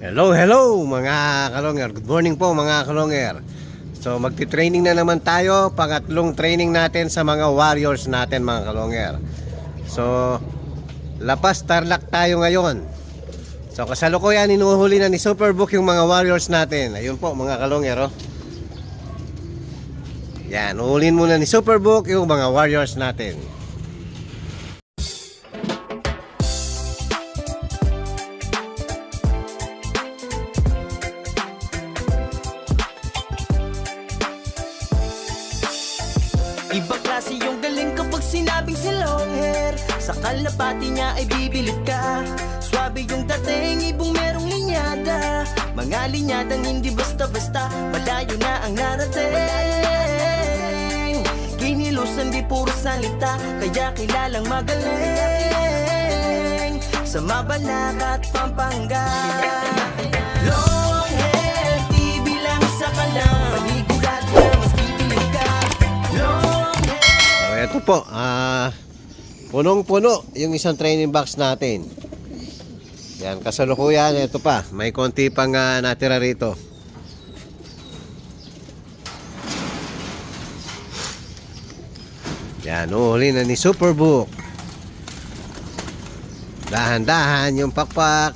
Hello mga kalonger. Good morning po mga kalonger. So magti-training na naman tayo. Pangatlong training natin sa mga warriors natin mga kalonger. So Lapas Tarlac tayo ngayon. So kasalukuyan inuhuli na ni Superbook yung mga warriors natin. Ayun po mga kalonger oh. Yan, uhulin muna ni Superbook yung mga warriors natin. Ibang klase yung galing kapag sinabing si long hair. Sa kalapati niya ay bibilid ka. Swabe yung dating, ibong merong linyada. Mga linyadang hindi basta-basta, malayo na ang narating. Kinilusan di puro salita, kaya kilalang magaling. Sa Mabalac at Pampanga, long hair, di bilang sa kalang. Panigurat na mas bibilid ka. So ito po, punong-puno yung isang training box natin. Yan, kasalukuyan, ito pa, may konti pang natira rito. Yan, uhuli na ni Superbook. Dahan-dahan yung pakpak.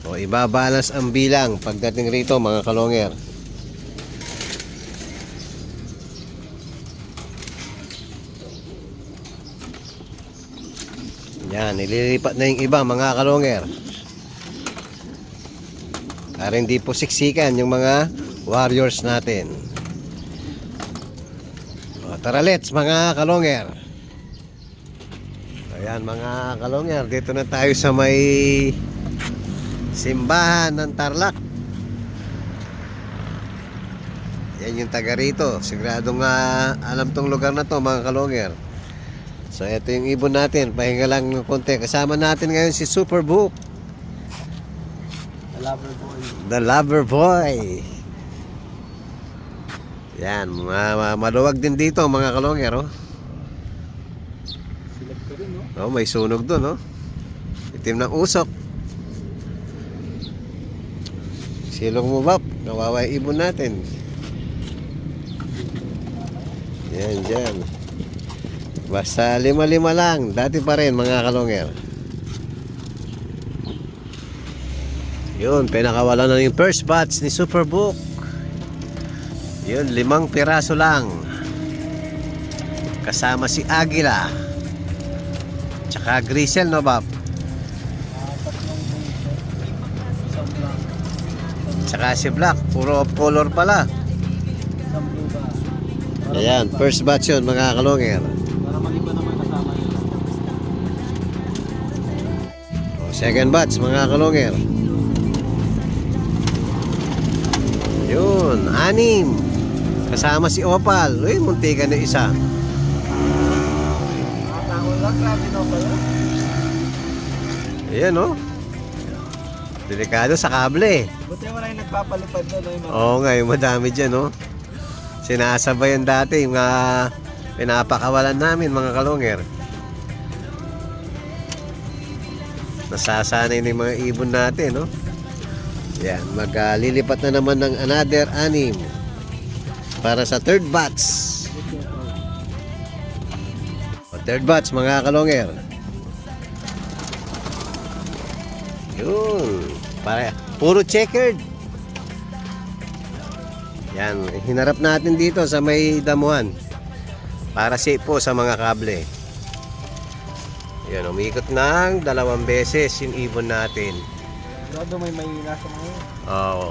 O ibabalance ang bilang pagdating rito mga kalonger. Yan, nililipat na yung iba mga kalonger. Para hindi po siksikan yung mga warriors natin. O, tara let's mga kalonger. Ayan mga kalonger, dito na tayo sa may simbahan ng Tarlac. Yan yung taga rito. Siguradong alam tong lugar na to mga kalonger. So ito yung ibon natin. Pahinga lang ng konti. Kasama natin ngayon si Superbook, The lover boy. the lover boy. Yan, maluwag din dito mga kalonger oh. Silag ka rin, no? Oh, may sunog doon oh. Itim ng usok. Silong mo bap, kawawa yung ibon natin. Yan dyan. Basta 5-5 lang. Dati pa rin mga kalonger. Yun, pinakawala na yung first batch ni Superbook. Yun, 5 piraso lang. Kasama si Agila. Tsaka Grisel, no Bab? Tsaka si Black. Puro off color pala. Ayan, first batch yun mga kalonger. Para mag-iba naman kasama yun. Second batch mga kalonger. Yun, 6. Kasama si Opal. Uy, muntikan na isa. Nakatangol lang, grabe na pala. Ayan oh. Delikado sa kable. Buti wala yung nagpapalipad na yung mga... Oo nga, yung madami dyan oh. Sinasabayan dati yung pinapakawalan namin mga kalonger. Nasasanay na yung mga ibon natin no. Yan, maglilipat na naman ng another 6 para sa third batch. O, third batch mga kalonger. Yun, puro checkered. Yan, hinarap natin dito sa may damuhan para safe po sa mga kable. Yan, umikot ng 2 beses yung ibon natin. Grado may nasa mga yun. Oo.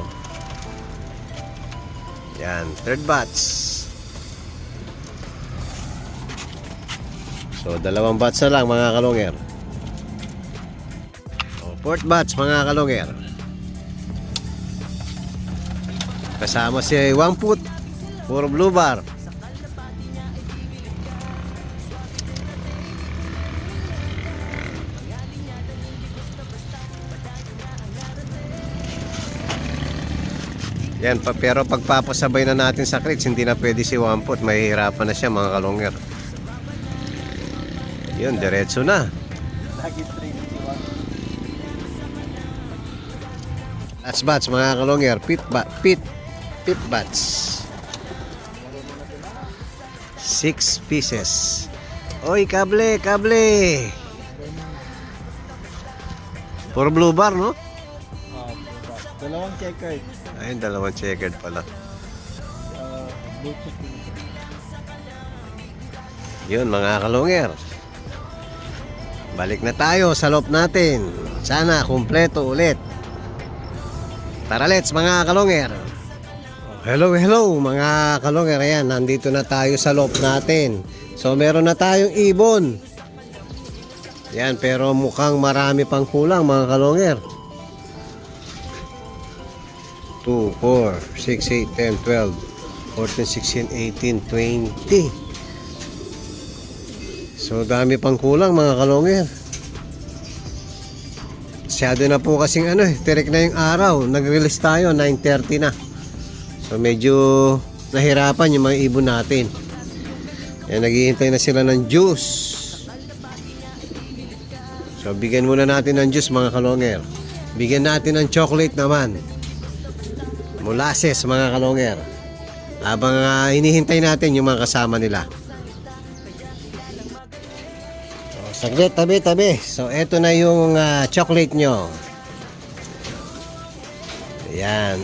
Yan, third batch. So, 2 batch na lang mga kalonger. O, fourth batch mga kalonger. Kasama si Wangput. Puro blue bar. Yan, pero pagpapasabay na natin sa crates, hindi na pwede si Wangput. Mahihirapan na siya mga kalonger. Yun, diretso na. Lagi training si Juan. Bats bats mga kalonger, pit bats. 6 pieces. Oy, kable. Puro blue bar, no? Dalawang checkered. Ayun, dalawang checkered pala. Blue check. Yun mga kalonger. Balik na tayo sa loop natin. Sana kumpleto ulit. Tara let's mga kalonger. Hello mga kalonger. Ayan, nandito na tayo sa loop natin. So meron na tayong ibon. Yan, pero mukhang marami pang kulang mga kalonger. 2, 4, 6, 8, 10, 12, 14, 16, 18, 20. So dami pang kulang mga kalonger. Masyado na po kasing tirik na yung araw. Nag-release tayo 9:30 na. So medyo nahirapan yung mga ibon natin. Naghihintay na sila ng juice. So bigyan muna natin ng juice mga kalonger. Bigyan natin ng chocolate naman. Molasses mga kalonger. Habang hinihintay natin yung mga kasama nila. Saglit, tabi. So, eto na yung chocolate nyo. Ayan.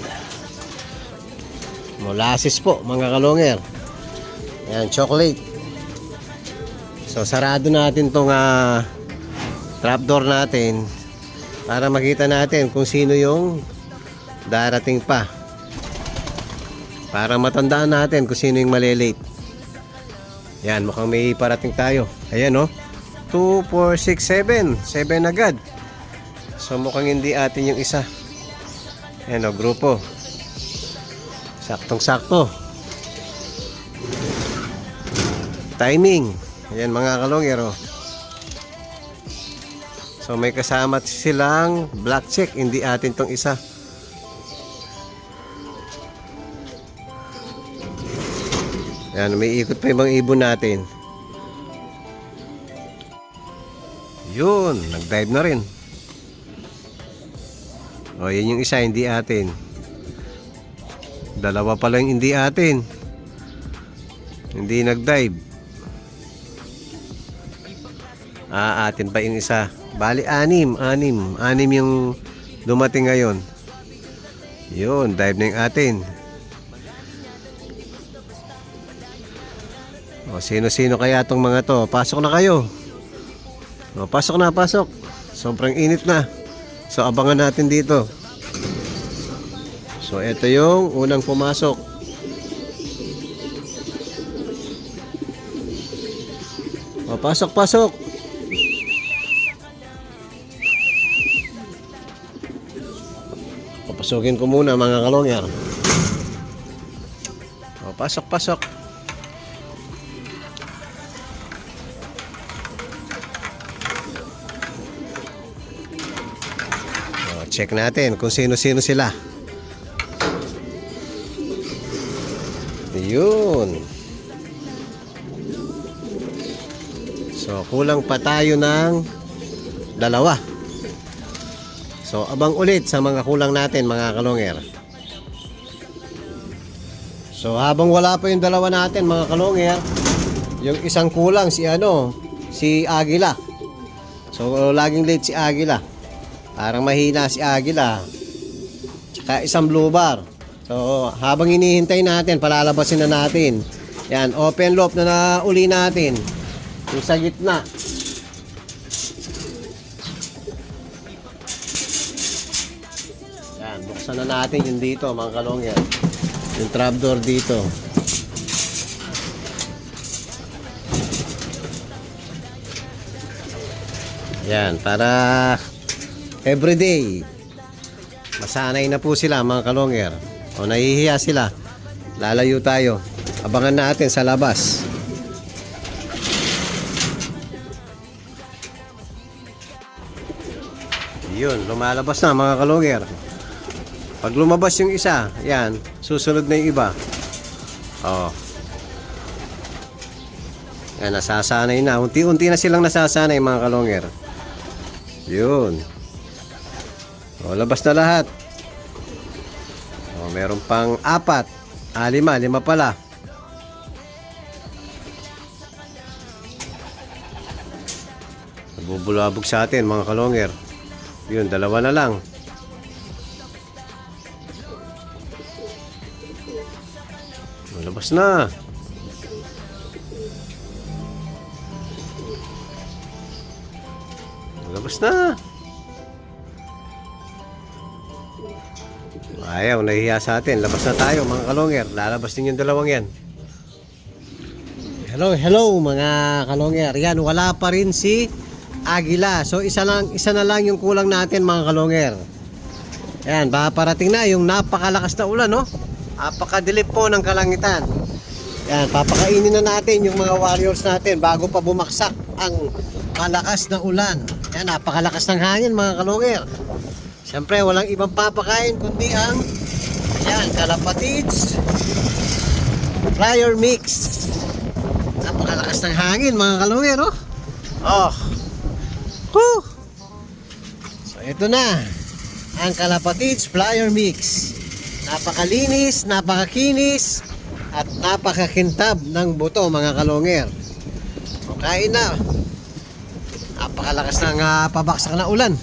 Molasses po, mga kalonger. Ayan, chocolate. So, sarado natin tong trapdoor natin para makita natin kung sino yung darating pa. Para matandaan natin kung sino yung malilate. Ayan, mukhang may parating tayo. Ayan, oh. 2, 4, 6, 7. 7 agad. So mukhang hindi atin yung isa. Ayan o, grupo. Saktong-sakto. Timing. Ayan mga kalongero. So may kasama silang black check. Hindi atin tong isa. Ayan, may ikot pa yung mga ibon natin. Yun, nag-dive na rin. O, yun yung isa, hindi atin. Dalawa pa lang hindi atin. Hindi nag-dive. Atin pa yung isa. Bali, anim yung dumating ngayon. Yun, dive na yung atin. O, sino-sino kaya tong mga to? Pasok na kayo. O, pasok. Sobrang init na. So abangan natin dito. So ito yung unang pumasok. O, pasok. Papasukin ko muna mga kalongyer. O, pasok. Check natin kung sino-sino sila. Yun. So, kulang pa tayo ng 2. So, abang ulit sa mga kulang natin mga kalongyer. So, habang wala pa yung 2 natin mga kalongyer, yung isang kulang si Agila. So, laging late si Agila. Parang mahina si Agila. Tsaka isang blue bar. So habang hinihintay natin, palalabasin na natin. Yan, open loop na uli natin. Yung sa gitna. Yan, buksan na natin yung dito mga kalongyer. Yung trapdoor dito. Yan, para everyday masanay na po sila mga kalongyer. O nahihiya sila, lalayo tayo. Abangan natin sa labas. Yun, lumalabas na mga kalongyer. Pag lumabas yung isa, yan, susunod na yung iba. O, yan, nasasanay na. Unti-unti na silang nasasanay mga kalongyer. Yun. O, labas na lahat. meron pang 4. 5 pala. Nagbubulabog sa atin mga kalonger. Yun, 2 na lang. Malabas na. Malabas na. Ayaw, nahihiya sa atin. Labas na tayo mga kalonger. Lalabas din yung 2 yan. Hello mga kalonger. Yan, wala pa rin si Agila. So isa na lang yung kulang natin mga kalonger. Yan, paparating na yung napakalakas na ulan, no? Napakadilim po ng kalangitan. Yan, papakainin na natin yung mga warriors natin bago pa bumaksak ang malakas na ulan. Yan, napakalakas ng hangin mga kalonger. Siyempre, walang ibang papakain kundi ang kalapatids Flyer Mix. Napakalakas ng hangin mga kalonger, oh. Oh. Woo! So, ito na ang kalapatids Flyer Mix. Napakalinis, napakakinis at napakakintab ng buto mga kalonger. So, kain na. Napakalakas ng pabaksak na ulan.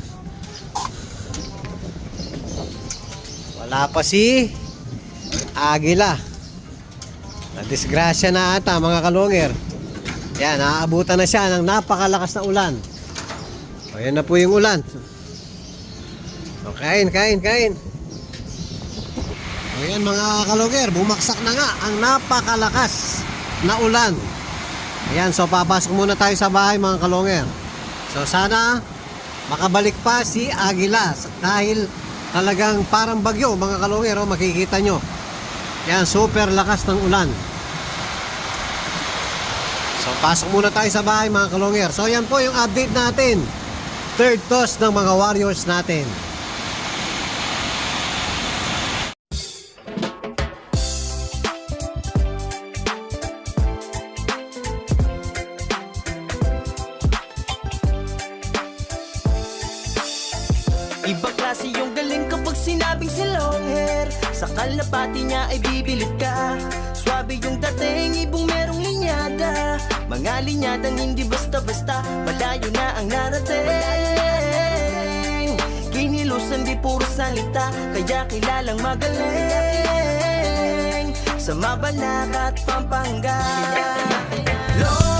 Wala pa si Agila. Nadisgrasya na ata mga kalonger. Yan, naaabutan na siya ng napakalakas na ulan. O, yan na po yung ulan. O, kain. O, yan mga kalonger, bumaksak na nga ang napakalakas na ulan. Ayan, so papasok muna tayo sa bahay mga kalonger. So sana makabalik pa si Agila dahil talagang parang bagyo mga kalonger, oh, makikita nyo. Yan, super lakas ng ulan. So pasok muna tayo sa bahay mga kalonger. So yan po yung update natin. Third toss ng mga warriors natin. Ibang klase yung galing kapag sinabing si long hair. Sa kalapati niya ay bibilib ka. Swabe yung dating, ibong merong linyada. Mga linyadang hindi basta-basta, malayo na ang narating. Kinilusan di puro salita, kaya kilalang magaling. Sa Mabalacat, Pampanga. Long